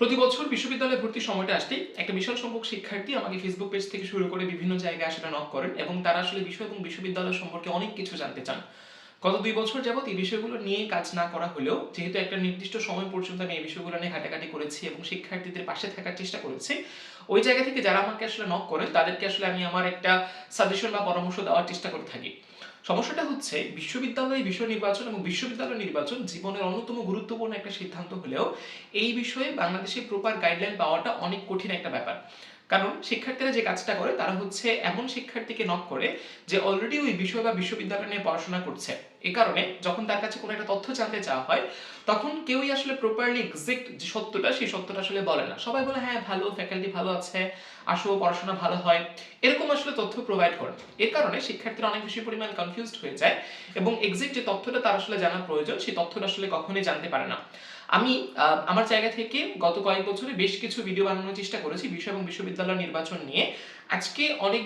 প্রতি বছর বিশ্ববিদ্যালয়ে ভর্তির সময়টা আসলেই একটা বিশাল সংখ্যক শিক্ষার্থী আমাকে ফেসবুক পেজ থেকে শুরু করে বিভিন্ন জায়গায় আসলে নক করেন এবং তারা আসলে বিষয় এবং বিশ্ববিদ্যালয় সম্পর্কে অনেক কিছু জানতে চান। গত 2 বছর যাবত এই বিষয়গুলো নিয়ে কাজ না করা হলেও যেহেতু একটা নির্দিষ্ট সময় পর্যন্ত আমি এই বিষয়গুলো নিয়ে ঘাটাঘাটি করেছি এবং শিক্ষার্থীদের পাশে থাকার চেষ্টা করেছি, ওই জায়গা থেকে যারা আমাকে আসলে নক করেন তাদেরকে আসলে আমি আমার একটা সাজেশন বা পরামর্শ দেওয়ার চেষ্টা করে থাকি। সমস্যাটা হচ্ছে বিশ্ববিদ্যালয় বিষয় নির্বাচন এবং বিশ্ববিদ্যালয় নির্বাচন জীবনের অন্যতম গুরুত্বপূর্ণ একটা সিদ্ধান্ত হলেও এই বিষয়ে বাংলাদেশে প্রপার গাইডলাইন পাওয়াটা অনেক কঠিন একটা ব্যাপার। কারণ শিক্ষার্থীরা যে কাজটা করে তারা হচ্ছে এমন শিক্ষার্থীকে নক করে যে অলরেডি ওই বিষয় বা বিশ্ববিদ্যালয় নিয়ে পড়াশোনা করছে। এ কারণে যখন তার কাছে কোনো একটা তথ্য জানতে চাওয়া হয় তখন কেউই আসলে প্রপারলি এক্সাক্ট যে সত্যটা সেই সত্যটা আসলে বলে না। সবাই বলে হ্যাঁ ভালো, ফ্যাকাল্টি ভালো আছে, আসো পড়াশোনা ভালো হয়, এরকম আসলে তথ্য প্রোভাইড করে। এর কারণে শিক্ষার্থীরা অনেক বেশি পরিমাণ কনফিউজড হয়ে যায় এবং এক্সাক্ট যে তথ্যটা তার আসলে জানা প্রয়োজন সেই তথ্যটা আসলে কখনোই জানতে পারে না। আমি আমার জায়গা থেকে গত কয়েক বছরে বেশ কিছু ভিডিও বানানোর চেষ্টা করেছি বিষয় এবং বিশ্ববিদ্যালয় নির্বাচন নিয়ে। আজকে অনেক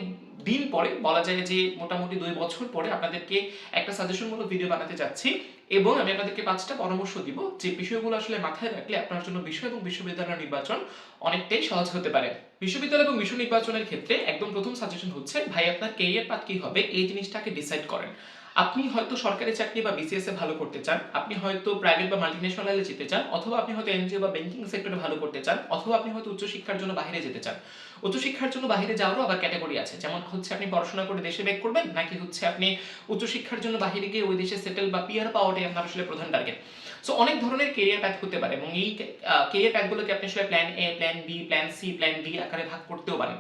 দিন পরে, বলা যায় যে মোটামুটি 2 বছর পরে আপনাদেরকে একটা সাজেশনমূলক ভিডিও বানাতে যাচ্ছি এবং আমি আপনাদেরকে 5টা পরামর্শ দিব যে বিষয়গুলো আসলে মাথায় রাখলে আপনার জন্য বিষয় এবং বিশ্ববিদ্যালয় নির্বাচন অনেকটাই সহজ হতে পারে। বিশ্ববিদ্যালয় এবং বিশ্ব নির্বাচনের ক্ষেত্রে একদম প্রথম সাজেশন হচ্ছে, ভাই আপনার ক্যারিয়ার পাথ কি হবে এই জিনিসটাকে ডিসাইড করেন। আপনি হয়তো সরকারি চাকরি বা বিসিএস এ ভালো করতে চান, আপনি হয়তো প্রাইভেট বা মাল্টিন্যাশনালে যেতে চান, অথবা আপনি হয়তো এনজিও বা ব্যাংকিং সেক্টরে ভালো করতে চান, অথবা আপনি হয়তো উচ্চশিক্ষার জন্য বাইরে যেতে চান। উচ্চশিক্ষার জন্য বাইরে যাওয়ারও আবার ক্যাটাগরি আছে, যেমন হচ্ছে আপনি পড়াশোনা করে দেশে ব্যাক করবেন, নাকি হচ্ছে আপনি উচ্চশিক্ষার জন্য বাইরে গিয়ে ওই দেশে সেটেল বা পিআর পাওয়াটাই আপনার আসলে প্রধান টার্গেট। সো অনেক ধরনের কেরিয়ার প্যাথ হতে পারে এবং এই কেরিয়ার প্যাথগুলোকে আপনি আসলে plan A, plan B, plan C, plan D আকারে ভাগ করতেও পারেন।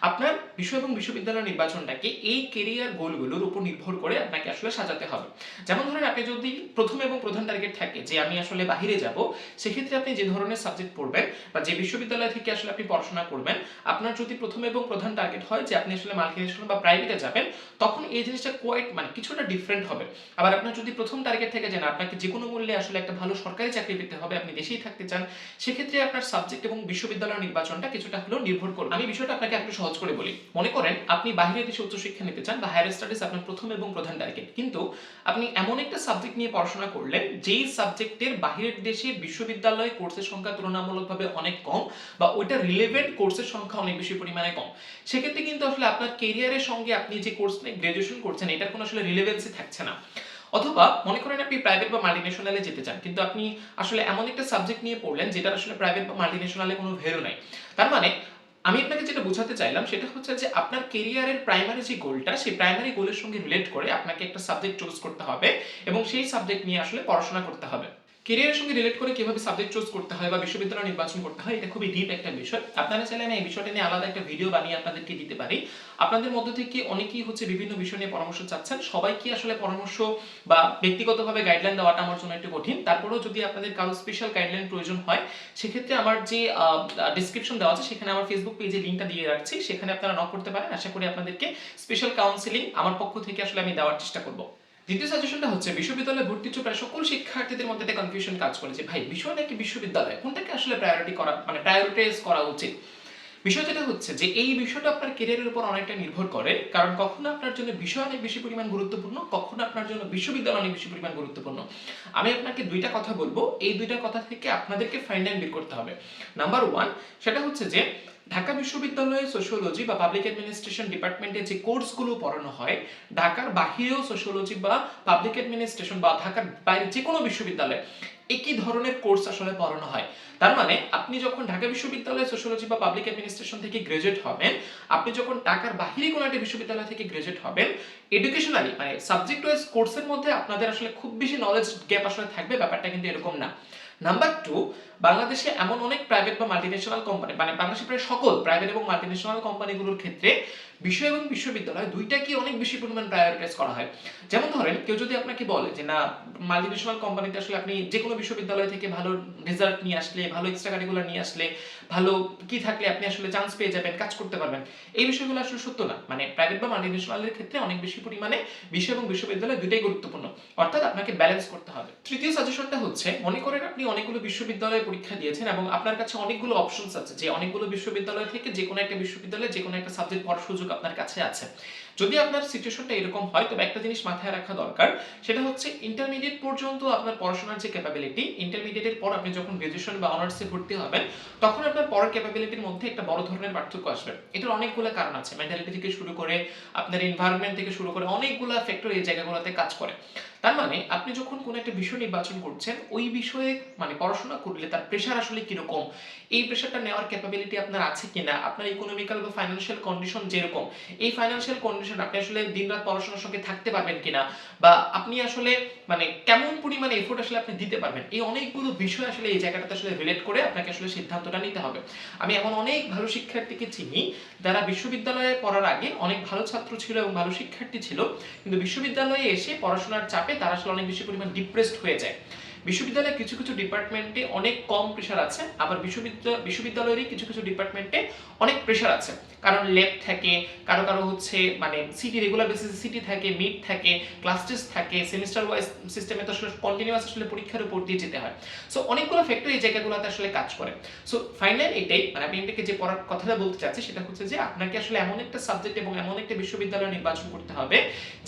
আপনার বিষয় এবং বিশ্ববিদ্যালয় নির্বাচনটাকে এই কেরিয়ার গোলগুলোর উপর নির্ভর করে আপনাকে আসলে সাজাতে হবে। যেমন ধরেন আপনি যদি প্রথম এবং প্রধান টার্গেট থাকে যে আমি আসলে বাহিরে যাব, সেক্ষেত্রে আপনি যে ধরনের সাবজেক্ট পড়বেন বা যে বিশ্ববিদ্যালয় থেকে আসলে আপনি পড়াশোনা করবেন, আপনার যদি প্রথম এবং প্রধান টার্গেট হয় যে আপনি আসলে মাল্টিন্যাশনাল বা প্রাইভেটে যাবেন, তখন এই জিনিসটা কোয়াইট মানে কিছুটা ডিফারেন্ট হবে। আবার আপনার যদি প্রথম টার্গেট থেকে যে না আপনাকে যে কোনো মূল্যে আসলে একটা ভালো সরকারি চাকরি পেতে হবে, আপনি দেশেই থাকতে চান, সেক্ষেত্রে আপনার সাবজেক্ট এবং বিশ্ববিদ্যালয় নির্বাচনটা কিছুটা হলেও নির্ভর করবে। আমি বিষয়টা আপনাকে একটু সহজ করে বলি। মনে করেন আপনি বাইরের দেশে উচ্চশিক্ষা নিতে চান বা হায়ার স্টাডিজ আপনার প্রথম এবং প্রধান টার্গেট, কিন্তু আপনি এমন একটা সাবজেক্ট নিয়ে পড়াশোনা করলেন যেই সাবজেক্টের বাইরের দেশে বিশ্ববিদ্যালয় কোর্সের সংখ্যা তুলনামূলকভাবে অনেক কম বা ওইটা রিলেভেন্ট কোর্সের সংখ্যা অনেক বেশি পরিমাণে কম। সেক্ষেত্রে কিন্তু আসলে আপনার কেরিয়ারের সঙ্গে আপনি যে কোর্স নিয়ে গ্রাজুয়েশন করছেন এটার কোনো আসলে রিলেভেন্সি থাকছে না। অথবা মনে করেন আপনি প্রাইভেট বা মাল্টিন্যাশনালে যেতে চান, কিন্তু আপনি আসলে এমন একটা সাবজেক্ট নিয়ে পড়লেন যেটা আসলে প্রাইভেট বা মাল্টিন্যাশনালে কোনো ভ্যালু নাই। তার মানে আমি আপনাকে যেটা বোঝাতে চাইলাম সেটা হচ্ছে যে আপনার কেরিয়ারের প্রাইমারি যে গোলটা সেই প্রাইমারি গোলের সঙ্গে রিলেট করে আপনাকে একটা সাবজেক্ট চুজ করতে হবে এবং সেই সাবজেক্ট নিয়ে আসলে পড়াশোনা করতে হবে। কেরিয়ারের সঙ্গে রিলেট করে কিভাবে সাবজেক্ট চুজ করতে হয় বা বিশ্ববিদ্যালয় নির্বাচন করতে হয় এটা খুবই ডিপ একটা বিষয়। আপনারা চাইলে আমি এই বিষয়টা নিয়ে আলাদা একটা ভিডিও বানিয়ে আপনাদেরকে দিতে পারি। আপনাদের মধ্য থেকে অনেকেই হচ্ছে বিভিন্ন বিষয় নিয়ে পরামর্শ চাচ্ছেন, সবাইকে আসলে পরামর্শ বা ব্যক্তিগতভাবে গাইডলাইন দেওয়াটা আমার জন্য একটু কঠিন। তারপরেও যদি আপনাদের কারো স্পেশাল গাইডলাইন প্রয়োজন হয়, সেক্ষেত্রে আমার যে ডিসক্রিপশন দেওয়া আছে সেখানে আমার ফেসবুক পেজে লিঙ্কটা দিয়ে রাখছি, সেখানে আপনারা নক করতে পারেন। আশা করি আপনাদেরকে স্পেশাল কাউন্সিলিং আমার পক্ষ থেকে আসলে আমি দেওয়ার চেষ্টা করব। দ্বিতীয় সাজেশনটা হচ্ছে, বিশ্ববিদ্যালয়ে ভর্তি ইচ্ছুক প্রায় সকল শিক্ষার্থীদের মধ্যে একটা কনফিউশন কাজ করে যে ভাই বিষয় নাকি বিশ্ববিদ্যালয় কোনটাকে আসলে প্রায়োরিটি করা মানে প্রায়োরিটাইজ করা উচিত। বিষয় যেটা হচ্ছে যে এই বিষয়টা আপনার ক্যারিয়ারের উপর অনেকটা নির্ভর করে, কারণ কখনো আপনার জন্য বিষয় অনেক বেশি পরিমাণ গুরুত্বপূর্ণ, কখনো আপনার জন্য বিশ্ববিদ্যালয় অনেক বেশি পরিমাণ গুরুত্বপূর্ণ। আমি আপনাকে দুইটা কথা বলবো, এই দুইটা কথা থেকে আপনাদেরকে ফাইন লাইন বের করতে হবে। নাম্বার ওয়ান, সেটা হচ্ছে যে ঢাকা বিশ্ববিদ্যালয়ে সোশিওলজি বা পাবলিক অ্যাডমিনিস্ট্রেশন ডিপার্টমেন্টে যে কোর্সগুলো পড়ানো হয়, ঢাকার বাহিরেও সোশিওলজি বা পাবলিক অ্যাডমিনিস্ট্রেশন বা ঢাকার বাইরে যে কোনো বিশ্ববিদ্যালয়ে একই ধরনের কোর্স আসলে পড়ানো হয়। তার মানে আপনি যখন ঢাকা বিশ্ববিদ্যালয়ে সোশিওলজি বা পাবলিক অ্যাডমিনিস্ট্রেশন থেকে গ্রাজুয়েট হবেন, আপনি যখন ঢাকার বাহিরে কোনো একটা বিশ্ববিদ্যালয় থেকে গ্রাজুয়েট হবেন, এডুকেশনালি মানে সাবজেক্ট ওয়াইজ কোর্সের মধ্যে আপনাদের আসলে খুব বেশি নলেজ গ্যাপ আসলে থাকবে, ব্যাপারটা কিন্তু এরকম না। নাম্বার টু, বাংলাদেশে এমন অনেক প্রাইভেট বা মাল্টিন্যাশনাল কোম্পানি, মানে বাংলাদেশের প্রায় সকল প্রাইভেট এবং মাল্টিন্যাশনাল কোম্পানিগুলোর ক্ষেত্রে বিষয় এবং বিশ্ববিদ্যালয় দুইটাকে অনেক বেশি পরিমাণ প্রায়োরিটাইজ করা হয়। যেমন ধরেন কেউ যদি আপনাকে বলে যে না মাল্টিন্যাশনাল কোম্পানিতে আসলে আপনি যে কোনো বিশ্ববিদ্যালয় থেকে ভালো রেজাল্ট নিয়ে আসলে, ভালো এক্সট্রা কারিকুলার নিয়ে আসলে, ভালো কি থাকলে আপনি আসলে চান্স পেয়ে যাবেন, কাজ করতে পারবেন, এই বিষয়গুলো আসলে সত্য না। মানে প্রাইভেট বা মাল্টিন্যাশনালের ক্ষেত্রে অনেক বেশি পরিমাণে বিষয় এবং বিশ্ববিদ্যালয় দুইটাই গুরুত্বপূর্ণ, অর্থাৎ আপনাকে ব্যালেন্স করতে হবে। তৃতীয় সাজেশনটা হচ্ছে, মনে করেন আপনি অনেকগুলো বিশ্ববিদ্যালয়ে পরীক্ষা দিয়েছেন এবং আপনার কাছে অনেকগুলো অপশনস আছে যে অনেকগুলো বিশ্ববিদ্যালয় থেকে যে কোনো একটা বিশ্ববিদ্যালয়ে যে কোনো একটা সাবজেক্ট পড়ার সুযোগ আপনার কাছে আছে। যদি আপনার সিচুয়েশনটা এরকম হয় তবে একটা জিনিস মাথায় রাখা দরকার, সেটা হচ্ছে ইন্টারমিডিয়েট পর্যন্ত আপনার পড়াশোনার যে ক্যাপাবিলিটি, ইন্টারমিডিয়েটের পর আপনি যখন গ্রাজুয়েশন বা অনার্সে ভর্তি হবেন তখন আপনার পড়ার ক্যাপাবিলিটির মধ্যে একটা বড় ধরনের পার্থক্য আসবে। এটার অনেকগুলো কারণ আছে, মেন্টালিটি থেকে শুরু করে আপনার এনভায়রনমেন্ট থেকে শুরু করে অনেকগুলো ফ্যাক্টর এই জায়গাগুলোতে কাজ করে। তার মানে আপনি যখন কোনো একটা বিষয় নির্বাচন করছেন, ওই বিষয়ে মানে পড়াশোনা করলে তার প্রেশার আসলে কিরকম, এই প্রেশারটা নেওয়ার ক্যাপাবিলিটি আপনার আছে কিনা, আপনার ইকোনমিক্যাল বা ফাইন্যান্সিয়াল কন্ডিশন যেরকম, এই ফাইন্যান্সিয়াল কন্ডিশন আপনি আসলে দিনরাত পড়াশোনার সঙ্গে থাকতে পারবেন কিনা, বা আপনি আসলে মানে কেমন পরিমাণে এফোর্ট আসলে আপনি দিতে পারবেন, এই অনেকগুলো বিষয় আসলে এই জায়গাটাতে আসলে রিলেট করে আপনাকে আসলে সিদ্ধান্তটা নিতে হবে। আমি এমন অনেক ভালো শিক্ষার্থীকে চিনি যারা বিশ্ববিদ্যালয়ে পড়ার আগে অনেক ভালো ছাত্র ছিল এবং ভালো শিক্ষার্থী ছিল, কিন্তু বিশ্ববিদ্যালয়ে এসে পড়াশোনার চাপে তারা আসলে অনেক বেশি পরিমাণ ডিপ্রেসড হয়ে যায়। বিশ্ববিদ্যালয়ে কিছু কিছু ডিপার্টমেন্টে অনেক কম প্রেশার আছে, আবার বিশ্ববিদ্যালয়েরই কিছু কিছু ডিপার্টমেন্টে অনেক প্রেশার আছে। কারণ ল্যাব থাকে, কারো কারো হচ্ছে মানে সিটি রেগুলার বেসিসে সিটি থাকে, মিড থাকে, ক্লাস টেস্ট থাকে, সেমিস্টার ওয়াইজ সিস্টেমে তো আসলে কন্টিনিউয়াস আসলে পরীক্ষার উপর দিয়ে যেতে হয়। সো অনেকগুলো ফ্যাক্টর এই জায়গাগুলোতে আসলে কাজ করে। সো ফাইনাল এটাই, মানে আমি এটাকে যে পড়ার কথাটা বলতে চাচ্ছি সেটা হচ্ছে যে আপনাকে আসলে এমন একটা সাবজেক্ট এবং এমন একটা বিশ্ববিদ্যালয় নির্বাচন করতে হবে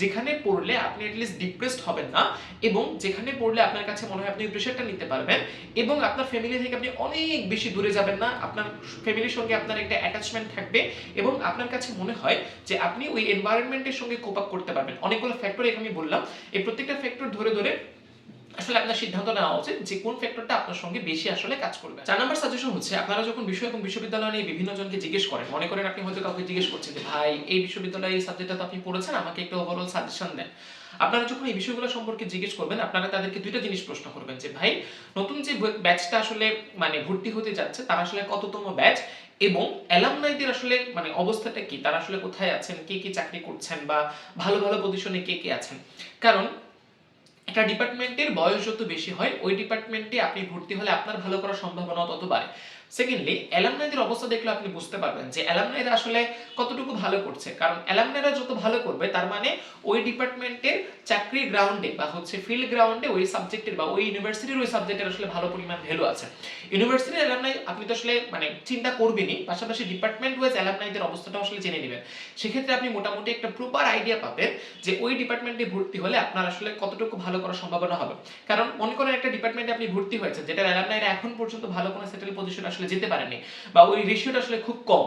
যেখানে পড়লে আপনি অ্যাটলিস্ট ডিপ্রেসড হবেন না, এবং যেখানে পড়লে আপনার কাছে মনে হয় আপনি প্রেশারটা নিতে পারবেন, এবং আপনার ফ্যামিলি থেকে আপনি অনেক বেশি দূরে যাবেন না, আপনার ফ্যামিলির সঙ্গে আপনার একটা অ্যাটাচমেন্ট থাকবে, এবং আপনার কাছে মনে হয় যে আপনি ওই এনভায়রনমেন্টের সঙ্গে কোপ আপ করতে পারবেন। অনেকগুলো ফ্যাক্টর এখানে আমি বললাম, এই প্রত্যেকটা ফ্যাক্টর ধরে ধরে আসলে আপনার সিদ্ধান্ত নেওয়া উচিত যে কোন ফ্যাক্টরটা আপনার সঙ্গে বেশি আসলে কাজ করবে। 4 নাম্বার সাজেশন হচ্ছে, আপনারা যখন বিষয় এবং বিশ্ববিদ্যালয় নিয়ে বিভিন্ন জনকে জিজ্ঞেস করেন, মনে করেন আপনি হয়তো কাউকে জিজ্ঞেস করছেন যে ভাই এই বিশ্ববিদ্যালয়ে এই সাবজেক্টটা তো আপনি পড়েছেন, আমাকে একটা ওভারঅল সাজেশন দেন। আপনারা যখন এই বিষয়গুলো সম্পর্কে জিজ্ঞেস করবেন, আপনারা তাদেরকে দুইটা জিনিস প্রশ্ন করবেন যে ভাই নতুন যে ব্যাচটা আসলে মানে ভর্তি হতে যাচ্ছে তারা আসলে কততম ব্যাচ, এবং অ্যালামনাইদের আসলে মানে অবস্থাটা কি, তারা আসলে কোথায় আছেন, কে কি চাকরি করছেন, বা ভালো ভালো পজিশনে কে কে আছেন। কারণ একটা ডিপার্টমেন্টের বয়স যত বেশি হয় ওই ডিপার্টমেন্টে আপনি ভর্তি হলে আপনার ভালো করার সম্ভাবনা তত বাড়ে। সেকেন্ডলি, অ্যালামনাইদের অবস্থা দেখলে আপনি বুঝতে পারবেন যে অ্যালামনাইরা আসলে কতটুকু ভালো করছে, কারণ অ্যালামনাইরা যত ভালো করবে তার মানে ওই ডিপার্টমেন্টের চাকরির গ্রাউন্ডে বা হচ্ছে ফিল্ড গ্রাউন্ডে ওই সাবজেক্টের বা ওই ইউনিভার্সিটির ওই সাবজেক্টের আসলে ভালো পরিমাণ ভ্যালু আছে। ইউনিভার্সিটির অ্যালামনাই আপনি তো আসলে মানে চিন্তা করবেনই, পাশাপাশি ডিপার্টমেন্ট ওয়াইজ অ্যালামনাইদের অবস্থাটা আসলে জেনে নেবেন। সেক্ষেত্রে আপনি মোটামুটি একটা প্রপার আইডিয়া পাবেন যে ওই ডিপার্টমেন্টে ভর্তি হলে আপনার আসলে কতটুকু ভালো করার সম্ভাবনা হবে। কারণ মনে করেন একটা ডিপার্টমেন্টে আপনি ভর্তি হয়েছেন যেটা অ্যালামনাইরা এখন পর্যন্ত ভালো কোনো সেটেল পজিশন আসলে যেতে পারেনি, বা ওই রেশিওটা আসলে খুব কম,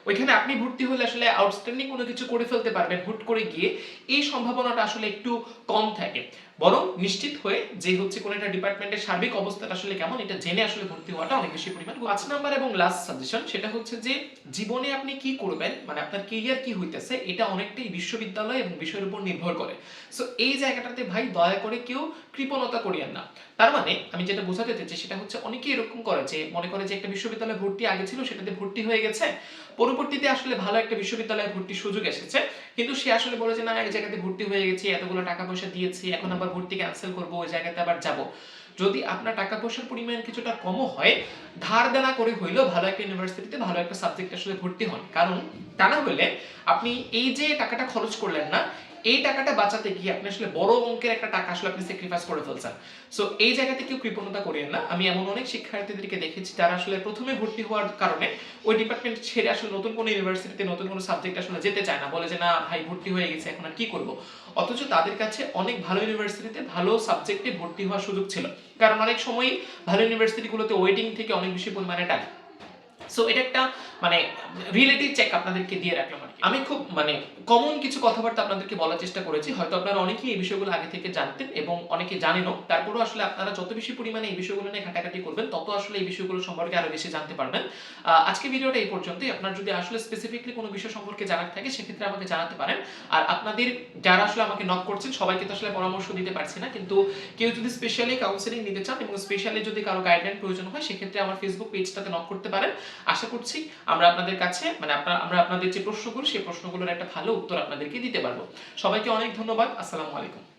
ওইখানে আপনি ভর্তি হলে আসলে আউটস্ট্যান্ডিং কোনো কিছু করে ফেলতে পারবেন হুট করে গিয়ে, এই সম্ভাবনাটা আসলে একটু কম থাকে। বরং নিশ্চিত হয়ে যে হচ্ছে কোন একটা ডিপার্টমেন্টের সার্বিক অবস্থাটা আসলে কেমন এটা জেনে আসলে ভর্তি হওয়াটা অনেক বেশি পরিমাণ। 5 নাম্বার এবং লাস্ট সাজেশন সেটা হচ্ছে যে জীবনে আপনি কি করবেন, মানে আপনার ক্যারিয়ার কি হইতেছে, এটা অনেকটাই বিশ্ববিদ্যালয় এবং বিষয়ের উপর নির্ভর করে। সো এই জায়গাটাতে ভাই দয়া করে কেউ কৃপণতা করিয়েন না। তার মানে আমি যেটা বোঝাতে চাইছি সেটা হচ্ছে অনেকেই এরকম করে যে মনে করে যে একটা বিশ্ববিদ্যালয়ে ভর্তি আগে ছিল সেটাতে ভর্তি হয়ে গেছে, পরবর্তীতে আসলে ভালো একটা বিশ্ববিদ্যালয়ে ভর্তির সুযোগ এসেছে, কিন্তু সে আসলে বলে যে না এক জায়গাতে ভর্তি হয়ে গেছি, এতগুলো টাকা পয়সা দিয়েছি, এখন আবার ভর্তি ক্যান্সেল করবো, ওই জায়গাতে আবার যাব। যদি আপনার টাকা পয়সার পরিমাণ কিছুটা কমও হয়, ধার দেনা করে হইলেও ভালো একটা ইউনিভার্সিটিতে ভালো একটা সাবজেক্ট আসলে ভর্তি হন। কারণ তা না হলে আপনি এই যে টাকাটা খরচ করলেন না, এই টাকাটা বাঁচাতে গিয়ে আপনি আসলে বড় অঙ্কের একটা টাকা আসলে আপনি স্যাক্রিফাইস করে ফেলছেন। সো এই জায়গাতে কেউ কৃপণতা করিয়েন না। আমি এমন অনেক শিক্ষার্থীদেরকে দেখেছি যারা আসলে প্রথমে ভর্তি হওয়ার কারণে ওই ডিপার্টমেন্ট ছেড়ে আসলে নতুন কোনো ইউনিভার্সিটিতে নতুন কোনো সাবজেক্ট আসলে যেতে চায় না, বলে যে না ভাই ভর্তি হয়ে গেছে এখন আর কি করব। অথচ তাদের কাছে অনেক ভালো ইউনিভার্সিটিতে ভালো সাবজেক্টে ভর্তি হওয়ার সুযোগ ছিল, কারণ অনেক সময় ভালো ইউনিভার্সিটিগুলোতে ওয়েটিং থেকে অনেক বেশি পরিমাণে টাকা। সো এটা একটা মানে রিলেটিভ চেক আপনাদেরকে দিয়ে রাখলাম আর কি। আমি খুব মানে কমন কিছু কথাবার্তা আপনাদেরকে বলার চেষ্টা করেছি, হয়তো আপনারা অনেকেই এই বিষয়গুলো আগে থেকে জানতেন এবং অনেকে জানেনও, তারপরেও আসলে আপনারা যত বেশি পরিমাণে এই বিষয়গুলো নিয়ে ঘাটাঘাটি করবেন তত আসলে এই বিষয়গুলো সম্পর্কে আরো বেশি জানতে পারবেন। আজকে ভিডিওটা এই পর্যন্তই। আপনার যদি আসলে স্পেসিফিকলি কোনো বিষয় সম্পর্কে জানার থাকে সেক্ষেত্রে আমাকে জানাতে পারেন। আর আপনাদের যারা আসলে আমাকে নক করছেন সবাইকে তো আসলে পরামর্শ দিতে পারছি না, কিন্তু কেউ যদি স্পেশালি কাউন্সেলিং নিতে চান এবং স্পেশালি যদি কারো গাইডলাইন প্রয়োজন হয় সেক্ষেত্রে আমার ফেসবুক পেজটাতে নক করতে পারেন। আশা করছি আমরা আপনাদের কাছে মানে আমরা আপনাদের যে প্রশ্নগুলো সেই প্রশ্নগুলোর একটা ভালো উত্তর আপনাদেরকে দিতে পারবো। সবাইকে অনেক ধন্যবাদ। আসসালামু আলাইকুম।